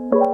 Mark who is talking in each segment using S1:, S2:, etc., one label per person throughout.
S1: Halo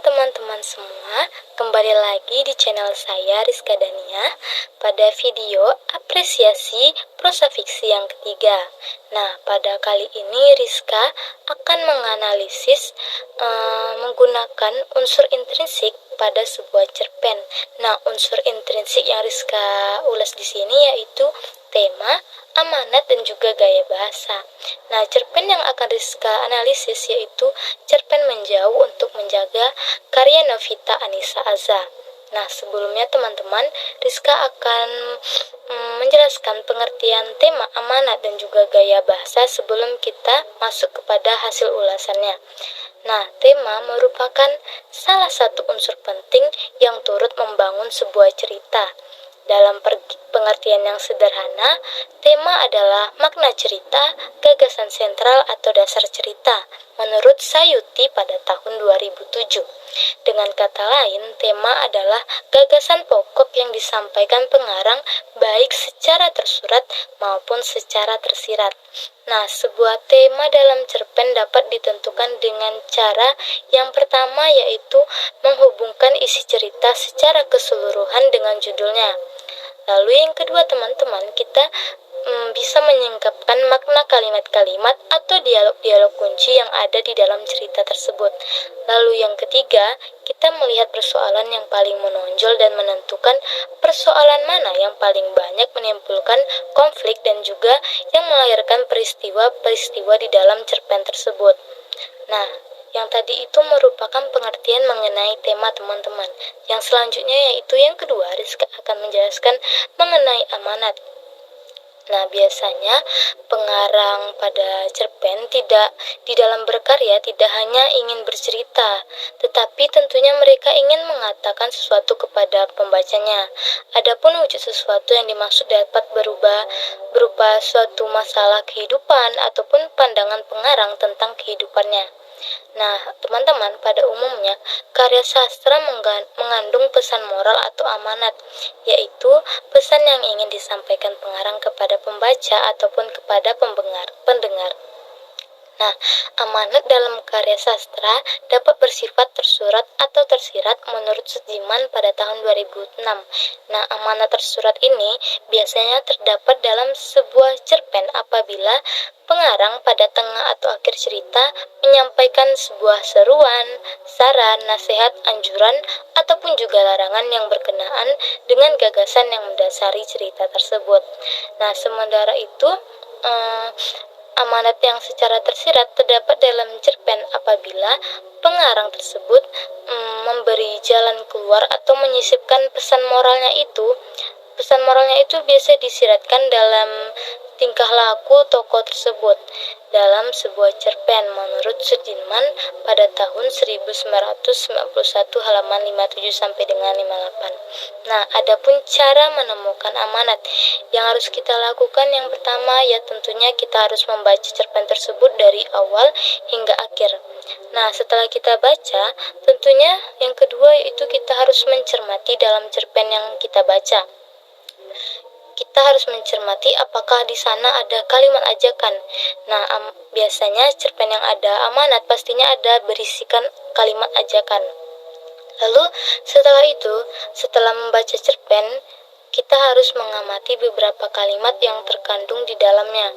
S1: teman-teman semua, kembali lagi di channel saya Rizka Dania pada video apresiasi prosa fiksi yang ketiga. Nah, pada kali ini Rizka akan menganalisis menggunakan unsur intrinsik pada sebuah cerpen. Nah, unsur intrinsik yang Rizka ulas di sini yaitu tema, amanat, dan juga gaya bahasa. Nah, cerpen yang akan Rizka analisis yaitu cerpen Menjauh untuk Menjaga karya Novita Anissa Aza. Nah, sebelumnya teman-teman, Rizka akan menjelaskan pengertian tema, amanat, dan juga gaya bahasa sebelum kita masuk kepada hasil ulasannya. Nah, tema merupakan salah satu unsur penting yang turut membangun sebuah cerita. Dalam pengertian yang sederhana, tema adalah makna cerita, gagasan sentral atau dasar cerita, menurut Sayuti pada tahun 2007. Dengan kata lain, tema adalah gagasan pokok yang disampaikan pengarang baik secara tersurat maupun secara tersirat. Nah, sebuah tema dalam cerpen dapat ditentukan dengan cara yang pertama yaitu menghubungkan isi cerita secara keseluruhan dengan judulnya. Lalu yang kedua teman-teman, kita bisa menyingkapkan makna kalimat-kalimat atau dialog-dialog kunci yang ada di dalam cerita tersebut. Lalu yang ketiga, kita melihat persoalan yang paling menonjol dan menentukan persoalan mana yang paling banyak menimbulkan konflik dan juga yang melahirkan peristiwa-peristiwa di dalam cerpen tersebut. Nah, yang tadi itu merupakan pengertian mengenai tema teman-teman. Yang selanjutnya yaitu yang kedua, Rizka akan menjelaskan mengenai amanat. Nah, biasanya pengarang pada cerpen di dalam berkarya tidak hanya ingin bercerita, tetapi tentunya mereka ingin mengatakan sesuatu kepada pembacanya. Adapun wujud sesuatu yang dimaksud dapat berupa suatu masalah kehidupan ataupun pandangan pengarang tentang kehidupannya. Nah, teman-teman, pada umumnya karya sastra mengandung pesan moral atau amanat, yaitu pesan yang ingin disampaikan pengarang kepada pembaca ataupun kepada pendengar. Nah, amanat dalam karya sastra dapat bersifat tersurat atau tersirat menurut Sudirman pada tahun 2006. Nah, amanat tersurat ini biasanya terdapat dalam sebuah cerpen apabila pengarang pada tengah atau akhir cerita menyampaikan sebuah seruan, saran, nasihat, anjuran, ataupun juga larangan yang berkenaan dengan gagasan yang mendasari cerita tersebut. Nah, sementara itu, amanat yang secara tersirat terdapat dalam cerpen apabila pengarang tersebut memberi jalan keluar atau menyisipkan pesan moralnya itu. Pesan moralnya itu biasa disiratkan dalam tingkah laku tokoh tersebut dalam sebuah cerpen menurut Sudirman pada tahun 1991 halaman 57 sampai dengan 58. Nah, adapun cara menemukan amanat yang harus kita lakukan, yang pertama ya tentunya kita harus membaca cerpen tersebut dari awal hingga akhir. Nah, setelah kita baca, tentunya yang kedua yaitu kita harus mencermati dalam cerpen yang kita baca. Kita harus mencermati apakah di sana ada kalimat ajakan. Nah, biasanya cerpen yang ada amanat pastinya ada berisikan kalimat ajakan. Lalu setelah membaca cerpen, kita harus mengamati beberapa kalimat yang terkandung di dalamnya.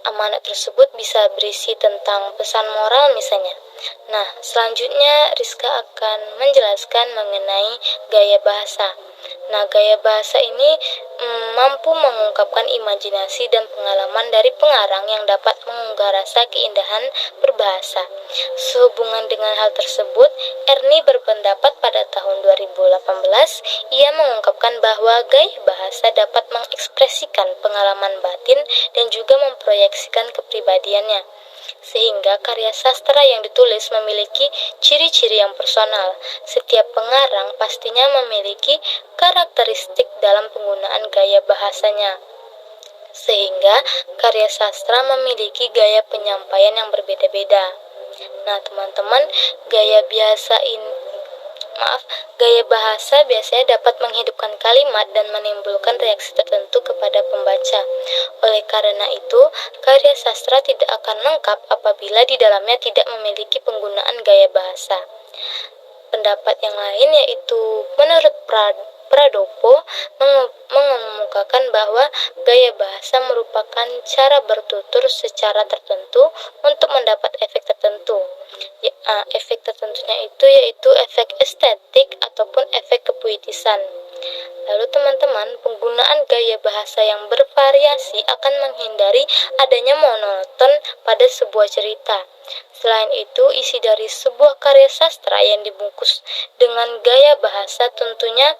S1: Amanat tersebut bisa berisi tentang pesan moral misalnya. Nah, selanjutnya Rizka akan menjelaskan mengenai gaya bahasa. Nah, gaya bahasa ini mampu mengungkapkan imajinasi dan pengalaman dari pengarang yang dapat mengunggah rasa keindahan berbahasa. Sehubungan dengan hal tersebut, Ernie berpendapat pada tahun 2018, ia mengungkapkan bahwa gaya bahasa dapat mengekspresikan pengalaman batin dan juga memproyeksikan kepribadiannya, sehingga karya sastra yang ditulis memiliki ciri-ciri yang personal. Setiap pengarang pastinya memiliki karakteristik dalam penggunaan gaya bahasanya, sehingga karya sastra memiliki gaya penyampaian yang berbeda-beda. Nah, teman-teman, gaya bahasa biasanya dapat menghidupkan kalimat dan menimbulkan reaksi tertentu kepada pembaca. Oleh karena itu, karya sastra tidak akan lengkap apabila di dalamnya tidak memiliki penggunaan gaya bahasa. Pendapat yang lain yaitu menurut Pradopo mengemukakan bahwa gaya bahasa merupakan cara bertutur secara tertentu untuk mendapat efek tertentu. Efek tertentunya itu yaitu efek estetik ataupun efek kepuitisan. Lalu teman-teman, penggunaan gaya bahasa yang bervariasi akan menghindari adanya monoton pada sebuah cerita. Selain itu, isi dari sebuah karya sastra yang dibungkus dengan gaya bahasa tentunya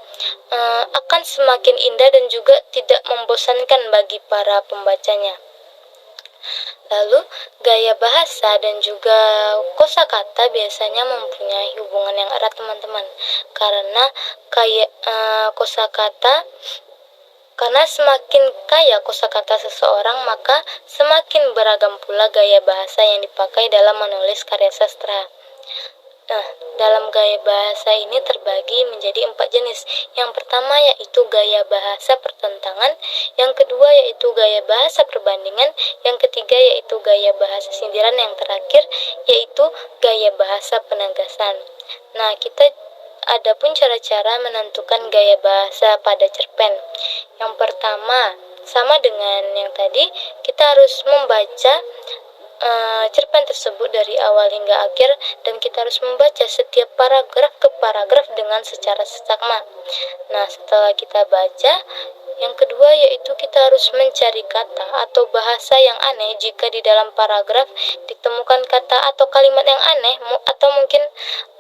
S1: akan semakin indah dan juga tidak membosankan bagi para pembacanya. Lalu, gaya bahasa dan juga kosakata biasanya mempunyai hubungan yang erat teman-teman. Karena karena semakin kaya kosakata seseorang, maka semakin beragam pula gaya bahasa yang dipakai dalam menulis karya sastra. Nah, dalam gaya bahasa ini terbagi menjadi 4 jenis. Yang pertama yaitu gaya bahasa pertentangan, yang kedua yaitu gaya bahasa perbandingan, yang ketiga yaitu gaya bahasa sindiran, yang terakhir yaitu gaya bahasa penegasan. Nah, kita ada pun cara-cara menentukan gaya bahasa pada cerpen. Yang pertama, sama dengan yang tadi, kita harus membaca cerpen tersebut dari awal hingga akhir, dan kita harus membaca setiap paragraf ke paragraf dengan secara seksama. Nah, setelah kita baca, yang kedua yaitu kita harus mencari kata atau bahasa yang aneh. Jika di dalam paragraf ditemukan kata atau kalimat yang aneh atau mungkin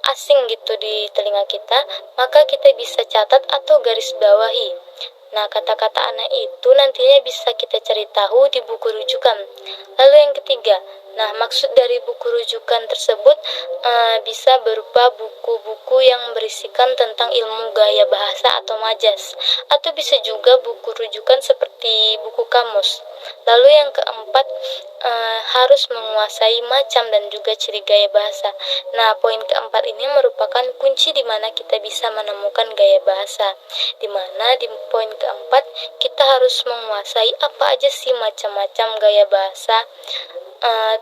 S1: asing gitu di telinga kita, maka kita bisa catat atau garis bawahi. Nah, kata-kata aneh itu nantinya bisa kita cari tahu di buku rujukan. Lalu yang ketiga, maksud dari buku rujukan tersebut bisa berupa buku-buku yang berisikan tentang ilmu gaya bahasa atau majas, atau bisa juga buku rujukan seperti buku kamus. Lalu yang keempat, harus menguasai macam dan juga ciri gaya bahasa. Nah, poin keempat ini merupakan kunci di mana kita bisa menemukan gaya bahasa. Di mana di poin keempat kita harus menguasai apa aja sih macam-macam gaya bahasa.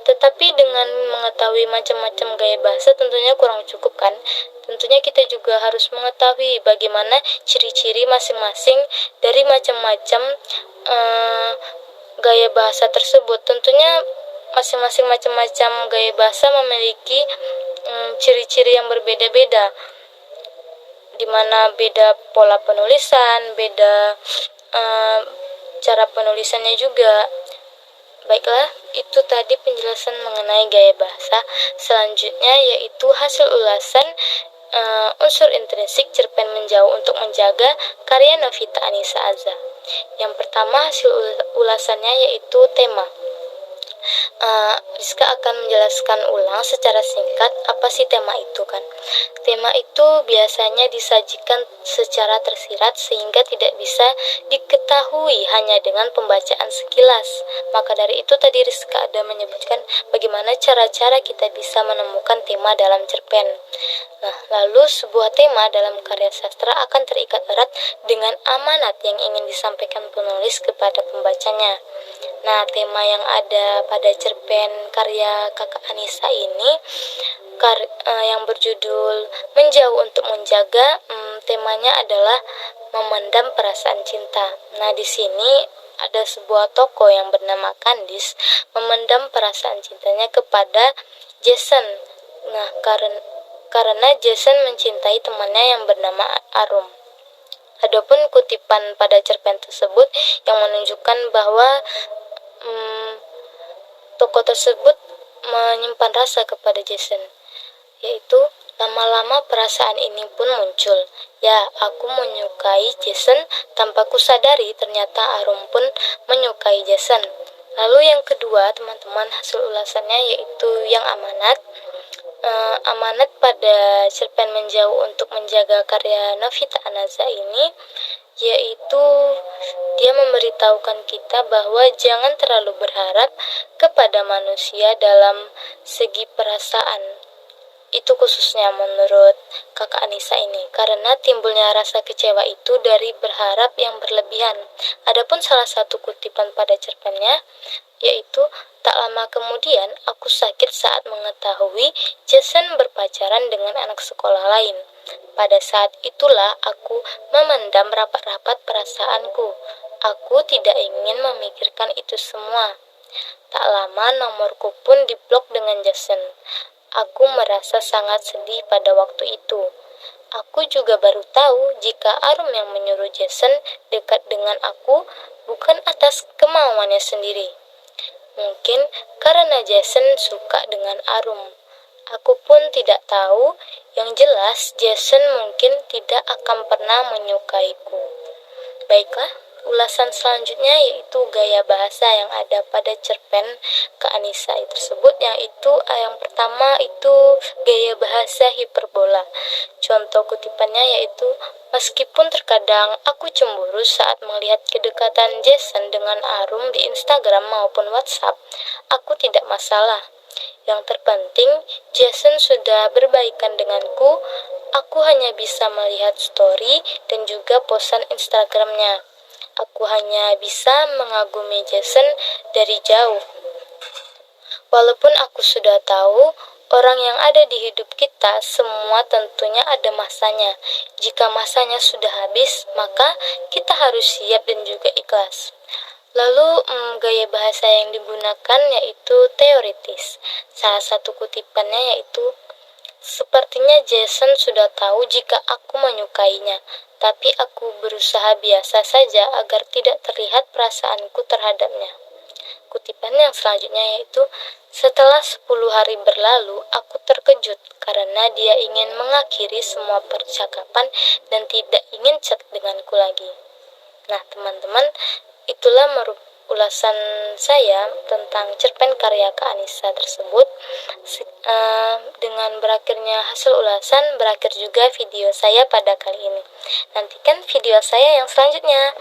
S1: Tetapi dengan mengetahui macam-macam gaya bahasa tentunya kurang cukup kan. Tentunya kita juga harus mengetahui bagaimana ciri-ciri masing-masing dari macam-macam gaya bahasa tersebut. Tentunya masing-masing macam-macam gaya bahasa memiliki ciri-ciri yang berbeda-beda, di mana beda pola penulisan, beda cara penulisannya juga. Baiklah, itu tadi penjelasan mengenai gaya bahasa. Selanjutnya yaitu hasil ulasan unsur intrinsik cerpen Menjauh untuk Menjaga karya Novita Anissa Azza. Yang pertama hasil ulasannya yaitu tema. Rizka akan menjelaskan ulang secara singkat apa sih tema itu kan. Tema itu biasanya disajikan secara tersirat sehingga tidak bisa diketahui hanya dengan pembacaan sekilas. Maka dari itu tadi Rizka ada menyebutkan bagaimana cara-cara kita bisa menemukan tema dalam cerpen. Nah, lalu sebuah tema dalam karya sastra akan terikat erat dengan amanat yang ingin disampaikan penulis kepada pembacanya. Nah, tema yang ada pada cerpen karya Kakak Anissa ini yang berjudul Menjauh untuk Menjaga, temanya adalah memendam perasaan cinta. Nah, di sini ada sebuah tokoh yang bernama Candice memendam perasaan cintanya kepada Jason. Nah, karena Jason mencintai temannya yang bernama Arum. Adapun kutipan pada cerpen tersebut yang menunjukkan bahwa tokoh tersebut menyimpan rasa kepada Jason, yaitu lama-lama perasaan ini pun muncul. Ya, aku menyukai Jason tanpa kusadari ternyata Arum pun menyukai Jason. Lalu yang kedua teman-teman, hasil ulasannya yaitu yang amanat. Amanat pada cerpen Menjauh untuk Menjaga karya Novita Anaza ini yaitu dia memberitahukan kita bahwa jangan terlalu berharap kepada manusia dalam segi perasaan. Itu khususnya menurut kakak Anissa ini, karena timbulnya rasa kecewa itu dari berharap yang berlebihan. Adapun salah satu kutipan pada cerpennya, yaitu, tak lama kemudian aku sakit saat mengetahui Jason berpacaran dengan anak sekolah lain. Pada saat itulah aku memendam rapat-rapat perasaanku. Aku tidak ingin memikirkan itu semua. Tak lama nomorku pun diblok dengan Jason. Aku merasa sangat sedih pada waktu itu. Aku juga baru tahu jika Arum yang menyuruh Jason dekat dengan aku bukan atas kemauannya sendiri. Mungkin karena Jason suka dengan Arum. Aku pun tidak tahu, yang jelas Jason mungkin tidak akan pernah menyukaiku. Baiklah, ulasan selanjutnya yaitu gaya bahasa yang ada pada cerpen Kak Anissa tersebut, yang pertama itu gaya bahasa hiperbola. Contoh kutipannya yaitu, meskipun terkadang aku cemburu saat melihat kedekatan Jason dengan Arum di Instagram maupun WhatsApp, aku tidak masalah. Yang terpenting, Jason sudah berbaikan denganku. Aku hanya bisa melihat story dan juga posan Instagramnya. Aku hanya bisa mengagumi Jason dari jauh. Walaupun aku sudah tahu, orang yang ada di hidup kita semua tentunya ada masanya. Jika masanya sudah habis, maka kita harus siap dan juga ikhlas. Lalu gaya bahasa yang digunakan yaitu teoritis. Salah satu kutipannya yaitu, sepertinya Jason sudah tahu jika aku menyukainya, tapi aku berusaha biasa saja agar tidak terlihat perasaanku terhadapnya. Kutipan yang selanjutnya yaitu, setelah 10 hari berlalu, aku terkejut karena dia ingin mengakhiri semua percakapan dan tidak ingin chat denganku lagi. Nah, teman-teman, itulah ulasan saya tentang cerpen karya Kak Anissa tersebut. Dengan berakhirnya hasil ulasan, berakhir juga video saya pada kali ini. Nantikan video saya yang selanjutnya.